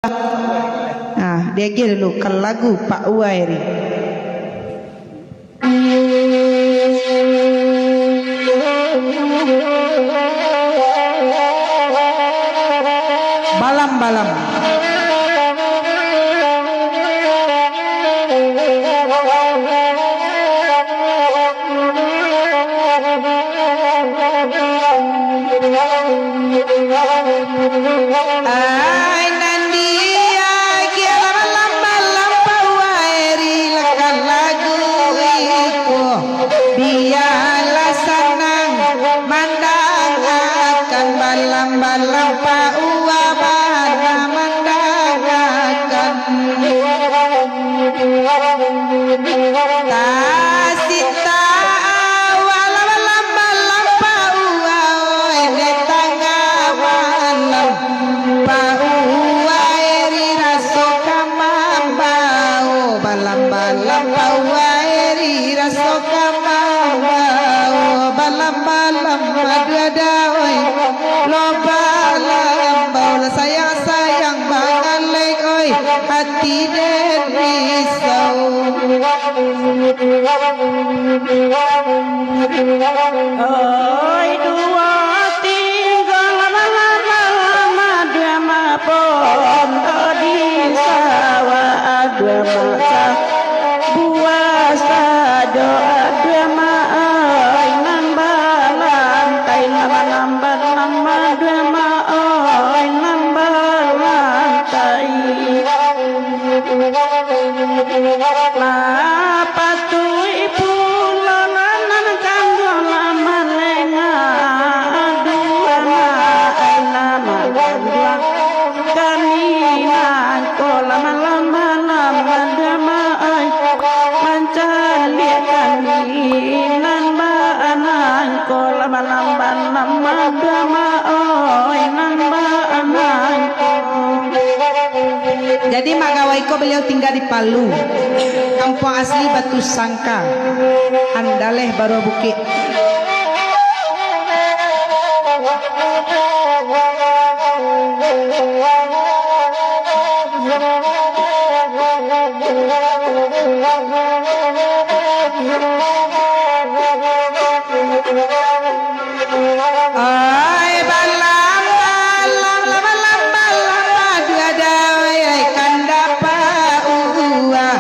Nah, dia dulu ke lagu Pak Uwairi. Balam-balam. Ay nandia kira balam-balam Pak Uwairi lekan lagu iku biarlah senang mandang akan balam-balam Pak Uwairi mandang akan tasita awal balam-balam Pak Uwairi tengah malam Pak Uwairi raso kamambau balam-balam Pak Uwairi raso kamambau balam-balam adadawai lo balam-bau sayang-sayang bangalek oi hati dan risau oi dua tinggal lama-lama dua mapon di sawah dua maca buah sado dua maai nan balam kai lama-lama dua maai nan balam kai lapatui pulanan kanggo lama lenga dua maai lama dua kaninan ko lama-lama dua maai mancan liat kaninan baanan ko lama-lama dua maai nan baanan ko. Jadi Magawaiko beliau tinggal di Palu, kampung asli Batu Sangka, Andaleh Baru Bukit. Ay balam-balam balam-balam dua dawai kanda Pak Uwa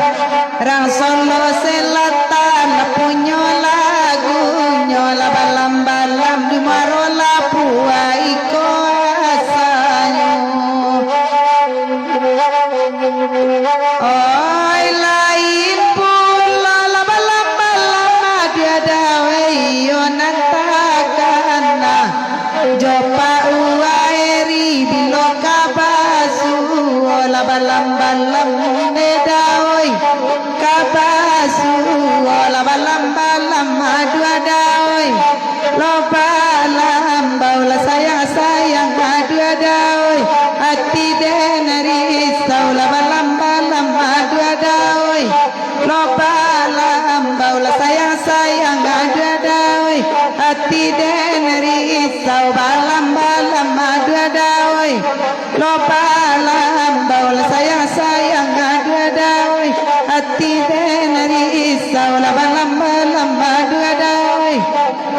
rang Solo Selatan punya lagu nyola balam-balam di marola Puwaiko asanyo oi lain pula balam-balam dua dawai yo nantakana jo Pak Uwairi bilo kabasu ola balam-balam nedawai kabasu ola balam-balam dua dawai lo balam baula sayang-sayang dua dawai hati denari saula balam-balam dua dawai lo balam baula sayang-sayang dua dawai hati denari sau balam-balam dua dawai lo balam baula sayang-sayang dua dawai hati denari sau balam-balam dua dawai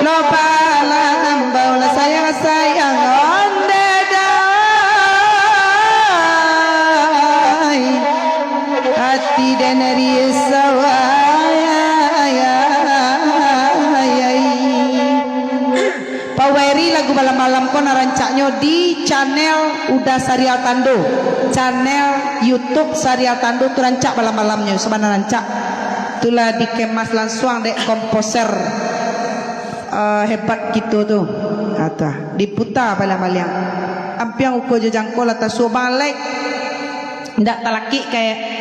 lo balam baula sayang-sayang onde dawai hati denari sau Pak Uwairi lagu malam-malam ko narancaknya di channel Udah Sarial Tando, channel YouTube Sarial Tando tu rancak malam-malamnya sebenarnya rancak itulah dikemas langsung dek komposer hebat gitu tuh kata diputar malam-malam ampiang uko jangkol atas so balik ndak talaki kayak